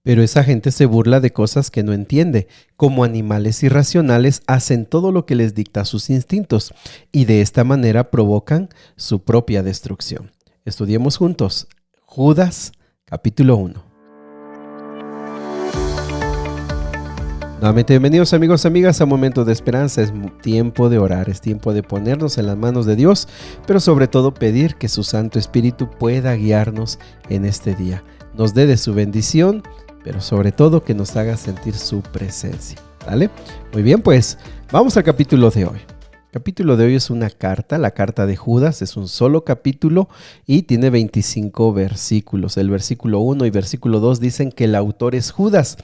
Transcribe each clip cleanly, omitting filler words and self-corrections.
Pero esa gente se burla de cosas que no entiende. Como animales irracionales, hacen todo lo que les dicta sus instintos y de esta manera provocan su propia destrucción. Estudiemos juntos Judas, capítulo 1. Nuevamente bienvenidos amigos y amigas a Momento de Esperanza. Es tiempo de orar, es tiempo de ponernos en las manos de Dios, pero sobre todo pedir que su Santo Espíritu pueda guiarnos en este día. Nos dé de su bendición, pero sobre todo que nos haga sentir su presencia. ¿Vale? Muy bien, pues vamos al capítulo de hoy. El capítulo de hoy es una carta, la carta de Judas, es un solo capítulo y tiene 25 versículos. El versículo 1 y versículo 2 dicen que el autor es Judas,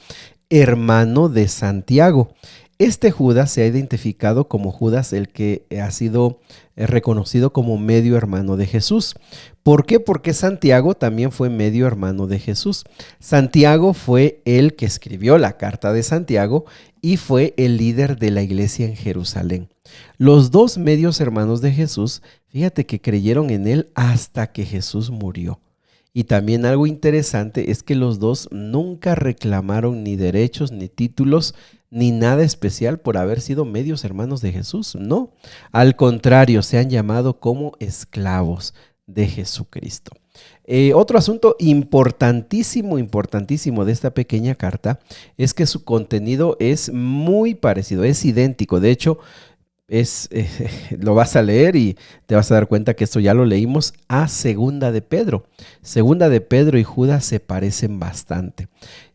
hermano de Santiago. Este Judas se ha identificado como Judas, el que ha sido reconocido como medio hermano de Jesús. ¿Por qué? Porque Santiago también fue medio hermano de Jesús. Santiago fue el que escribió la carta de Santiago y fue el líder de la iglesia en Jerusalén. Los dos medios hermanos de Jesús, fíjate que creyeron en él hasta que Jesús murió. Y también algo interesante es que los dos nunca reclamaron ni derechos, ni títulos, ni nada especial por haber sido medios hermanos de Jesús. No, al contrario, se han llamado como esclavos de Jesucristo. Otro asunto importantísimo de esta pequeña carta es que su contenido es muy parecido, es idéntico. De hecho, lo vas a leer y te vas a dar cuenta que esto ya lo leímos a Segunda de Pedro. Segunda de Pedro y Judas se parecen bastante.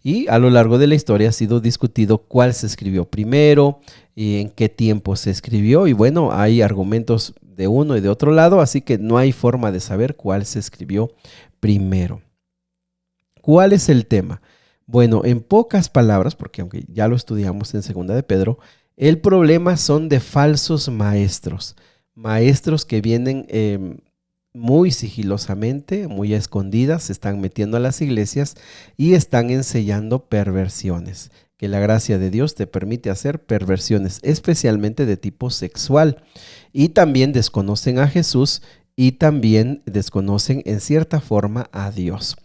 Y a lo largo de la historia ha sido discutido cuál se escribió primero y en qué tiempo se escribió. Y bueno, hay argumentos de uno y de otro lado, así que no hay forma de saber cuál se escribió primero. ¿Cuál es el tema? Bueno, en pocas palabras, porque aunque ya lo estudiamos en Segunda de Pedro, el problema son de falsos maestros, maestros que vienen muy sigilosamente, muy a escondidas, se están metiendo a las iglesias y están enseñando perversiones, que la gracia de Dios te permite hacer perversiones, especialmente de tipo sexual, y también desconocen a Jesús y también desconocen en cierta forma a Dios.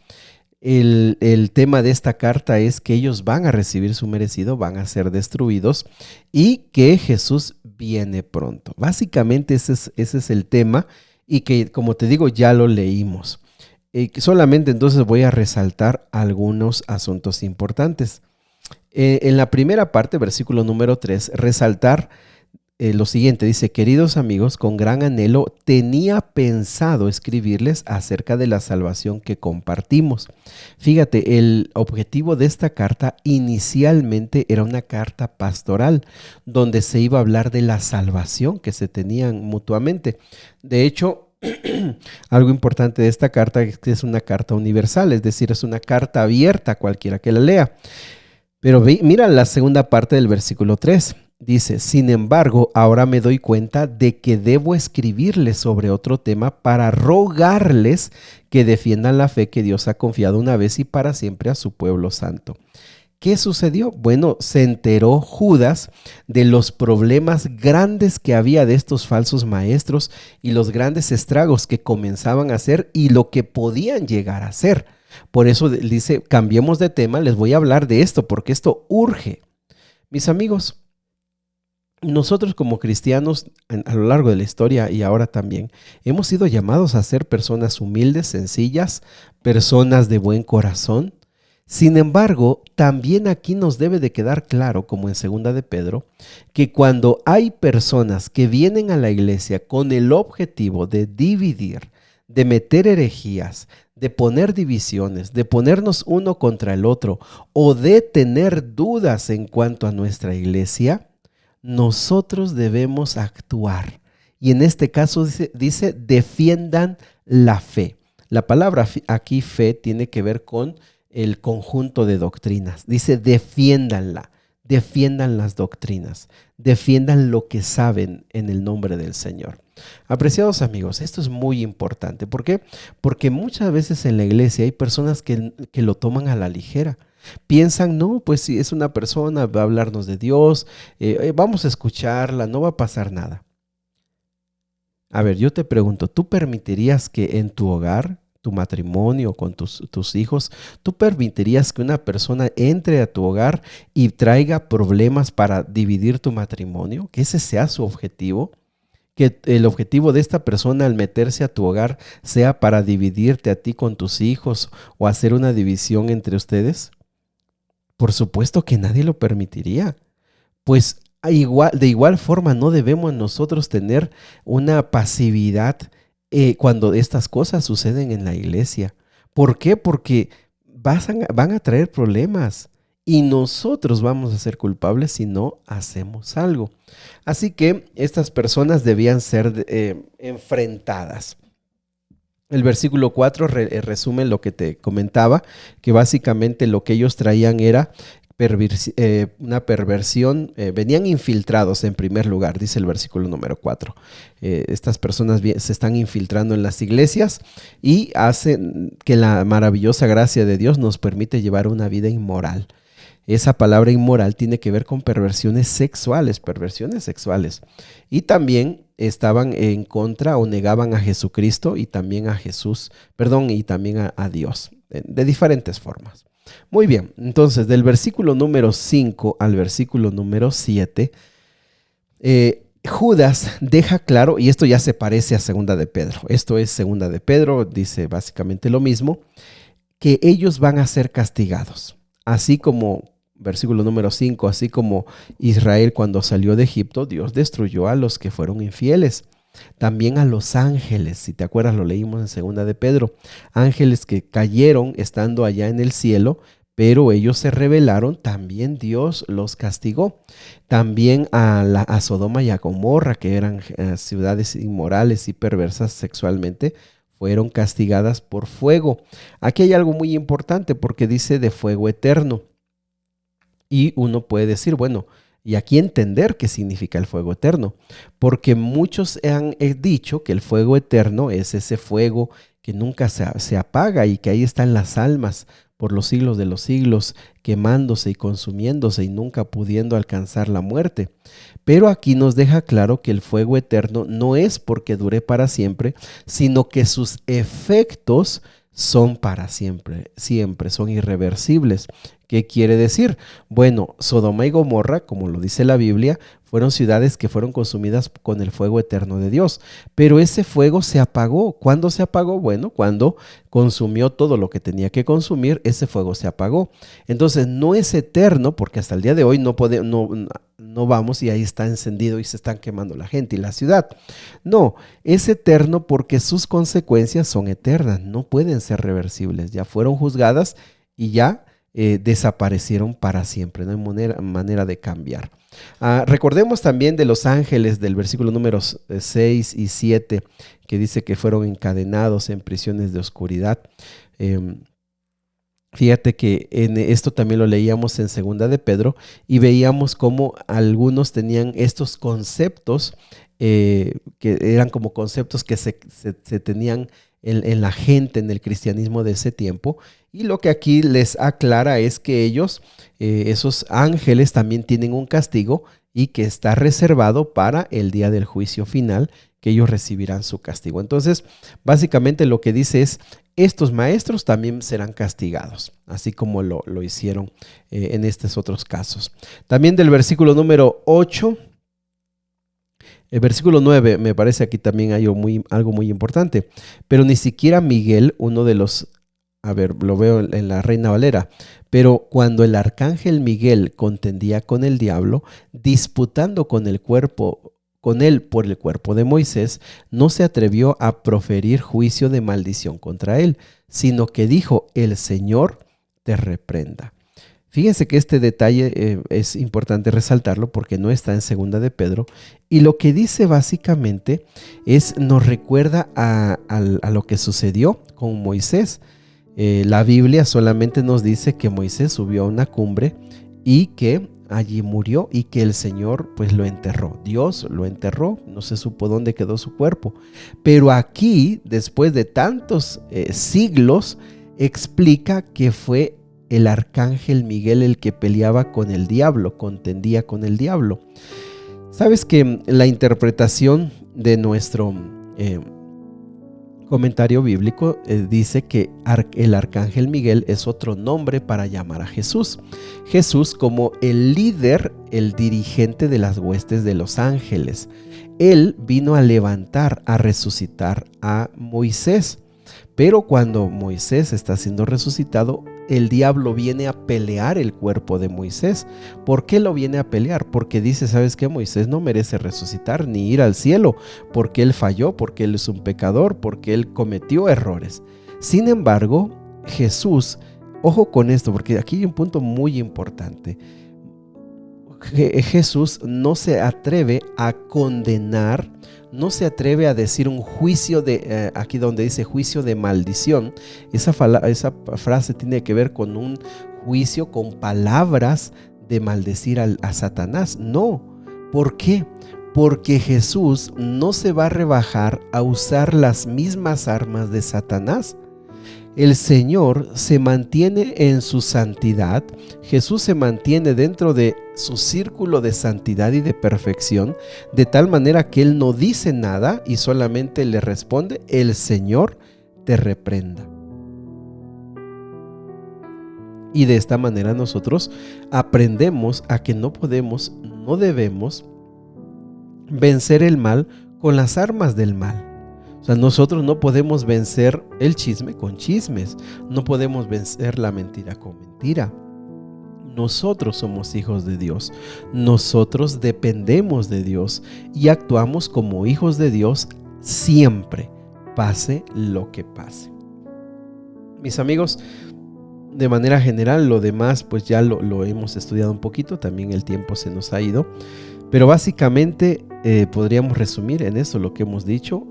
El tema de esta carta es que ellos van a recibir su merecido, van a ser destruidos y que Jesús viene pronto. Básicamente ese es el tema y que, como te digo, ya lo leímos. Solamente entonces voy a resaltar algunos asuntos importantes. En la primera parte, versículo número 3, resaltar lo siguiente, dice: queridos amigos, con gran anhelo tenía pensado escribirles acerca de la salvación que compartimos. Fíjate, el objetivo de esta carta inicialmente era una carta pastoral, donde se iba a hablar de la salvación que se tenían mutuamente. De hecho, algo importante de esta carta es que es una carta universal, es decir, es una carta abierta a cualquiera que la lea. Pero mira la segunda parte del versículo 3. Dice: sin embargo, ahora me doy cuenta de que debo escribirles sobre otro tema para rogarles que defiendan la fe que Dios ha confiado una vez y para siempre a su pueblo santo. ¿Qué sucedió? Bueno, se enteró Judas de los problemas grandes que había de estos falsos maestros y los grandes estragos que comenzaban a hacer y lo que podían llegar a hacer. Por eso dice: cambiemos de tema, les voy a hablar de esto porque esto urge. Mis amigos, nosotros como cristianos a lo largo de la historia y ahora también hemos sido llamados a ser personas humildes, sencillas, personas de buen corazón. Sin embargo, también aquí nos debe de quedar claro, como en Segunda de Pedro, que cuando hay personas que vienen a la iglesia con el objetivo de dividir, de meter herejías, de poner divisiones, de ponernos uno contra el otro o de tener dudas en cuanto a nuestra iglesia, nosotros debemos actuar. Y en este caso dice defiendan la fe. La palabra aquí fe tiene que ver con el conjunto de doctrinas. Dice defiéndanla, defiendan las doctrinas, defiendan lo que saben en el nombre del Señor. Apreciados amigos, esto es muy importante. ¿Por qué? Porque muchas veces en la iglesia hay personas que lo toman a la ligera. Piensan, no, pues si es una persona, va a hablarnos de Dios, vamos a escucharla, no va a pasar nada. A ver, yo te pregunto, ¿tú permitirías que en tu hogar tu matrimonio, con tus hijos, ¿tú permitirías que una persona entre a tu hogar y traiga problemas para dividir tu matrimonio? ¿Que ese sea su objetivo? ¿Que el objetivo de esta persona al meterse a tu hogar sea para dividirte a ti con tus hijos o hacer una división entre ustedes? Por supuesto que nadie lo permitiría. Pues de igual forma no debemos nosotros tener una pasividad cuando estas cosas suceden en la iglesia. ¿Por qué? Porque van a traer problemas y nosotros vamos a ser culpables si no hacemos algo. Así que estas personas debían ser enfrentadas. El versículo 4 resume lo que te comentaba, que básicamente lo que ellos traían era una perversión, venían infiltrados en primer lugar, dice el versículo número 4. Estas personas se están infiltrando en las iglesias y hacen que la maravillosa gracia de Dios nos permite llevar una vida inmoral. Esa palabra inmoral tiene que ver con perversiones sexuales. Y también estaban en contra o negaban a Jesucristo y también a y también a Dios, de diferentes formas. Muy bien, entonces del versículo número 5 al versículo número 7, Judas deja claro, y esto ya se parece a Segunda de Pedro, esto es Segunda de Pedro, dice básicamente lo mismo, que ellos van a ser castigados, así como, versículo número 5, así como Israel cuando salió de Egipto, Dios destruyó a los que fueron infieles. También a los ángeles, si te acuerdas lo leímos en Segunda de Pedro, ángeles que cayeron estando allá en el cielo, pero ellos se rebelaron, también Dios los castigó. También a Sodoma y a Gomorra, que eran ciudades inmorales y perversas sexualmente, fueron castigadas por fuego. Aquí hay algo muy importante porque dice de fuego eterno. Y uno puede decir, bueno, y aquí entender qué significa el fuego eterno, porque muchos han dicho que el fuego eterno es ese fuego que nunca se apaga y que ahí están las almas por los siglos de los siglos, quemándose y consumiéndose y nunca pudiendo alcanzar la muerte. Pero aquí nos deja claro que el fuego eterno no es porque dure para siempre, sino que sus efectos son para siempre, son irreversibles. ¿Qué quiere decir? Bueno, Sodoma y Gomorra, como lo dice la Biblia, fueron ciudades que fueron consumidas con el fuego eterno de Dios, pero ese fuego se apagó. ¿Cuándo se apagó? Bueno, cuando consumió todo lo que tenía que consumir, ese fuego se apagó. Entonces no es eterno, porque hasta el día de hoy no vamos y ahí está encendido y se están quemando la gente y la ciudad. No, es eterno porque sus consecuencias son eternas, no pueden ser reversibles, ya fueron juzgadas y ya desaparecieron para siempre, no hay manera de cambiar. Recordemos también de los ángeles del versículo número 6 y 7, que dice que fueron encadenados en prisiones de oscuridad. Fíjate que en esto también lo leíamos en Segunda de Pedro y veíamos cómo algunos tenían estos conceptos que eran como conceptos que se tenían en la gente, en el cristianismo de ese tiempo. Y lo que aquí les aclara es que ellos, esos ángeles, también tienen un castigo y que está reservado para el día del juicio final, que ellos recibirán su castigo. Entonces, básicamente lo que dice es, estos maestros también serán castigados, así como lo hicieron en estos otros casos. También del versículo número 8, el versículo 9, me parece aquí también hay algo muy importante. Pero ni siquiera Miguel, uno de los, lo veo en la Reina Valera, pero cuando el arcángel Miguel contendía con el diablo, disputando con él por el cuerpo de Moisés, no se atrevió a proferir juicio de maldición contra él, sino que dijo, el Señor te reprenda. Fíjense que este detalle es importante resaltarlo porque no está en Segunda de Pedro, y lo que dice básicamente nos recuerda a lo que sucedió con Moisés. La Biblia solamente nos dice que Moisés subió a una cumbre y que allí murió y que el Señor pues lo enterró. Dios lo enterró, no se supo dónde quedó su cuerpo. Pero aquí, después de tantos siglos, explica que fue el arcángel Miguel el que peleaba con el diablo, contendía con el diablo. Sabes que la interpretación de nuestro comentario bíblico dice que el arcángel Miguel es otro nombre para llamar a Jesús. Jesús como el líder, el dirigente de las huestes de los ángeles. Él vino a levantar, a resucitar a Moisés. Pero cuando Moisés está siendo resucitado, el diablo viene a pelear el cuerpo de Moisés. ¿Por qué lo viene a pelear? Porque dice, ¿sabes qué? Moisés no merece resucitar ni ir al cielo, porque él falló, porque él es un pecador, porque él cometió errores. Sin embargo, Jesús, ojo con esto, porque aquí hay un punto muy importante. Jesús no se atreve a condenar, no se atreve a decir un juicio aquí donde dice juicio de maldición. Esa frase tiene que ver con un juicio con palabras de maldecir a Satanás. No. ¿Por qué? Porque Jesús no se va a rebajar a usar las mismas armas de Satanás. El Señor se mantiene en su santidad. Jesús se mantiene dentro de su círculo de santidad y de perfección, de tal manera que Él no dice nada y solamente le responde: el Señor te reprenda. Y de esta manera nosotros aprendemos a que no podemos, no debemos vencer el mal con las armas del mal. O sea, nosotros no podemos vencer el chisme con chismes, no podemos vencer la mentira con mentira. Nosotros somos hijos de Dios, nosotros dependemos de Dios y actuamos como hijos de Dios siempre, pase lo que pase. Mis amigos, de manera general, lo demás pues ya lo hemos estudiado un poquito, también el tiempo se nos ha ido, pero básicamente podríamos resumir en eso lo que hemos dicho.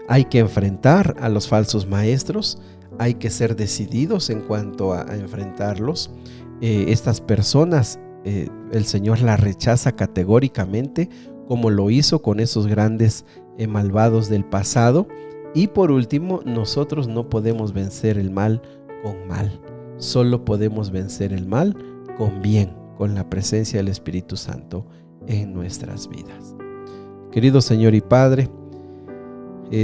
Hay que enfrentar a los falsos maestros, hay que ser decididos en cuanto a enfrentarlos. Estas personas, el Señor las rechaza categóricamente, como lo hizo con esos grandes malvados del pasado. Y por último, nosotros no podemos vencer el mal con mal, solo podemos vencer el mal con bien, con la presencia del Espíritu Santo en nuestras vidas. Querido Señor y Padre,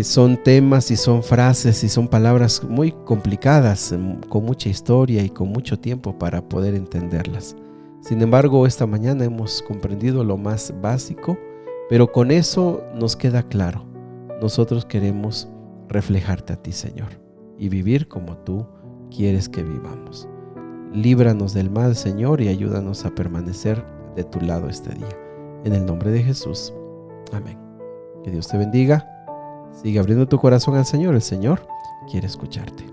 son temas y son frases y son palabras muy complicadas, con mucha historia y con mucho tiempo para poder entenderlas. Sin embargo, esta mañana hemos comprendido lo más básico, pero con eso nos queda claro. Nosotros queremos reflejarte a ti, Señor, y vivir como tú quieres que vivamos. Líbranos del mal, Señor, y ayúdanos a permanecer de tu lado este día. En el nombre de Jesús. Amén. Que Dios te bendiga. Sigue abriendo tu corazón al Señor. El Señor quiere escucharte.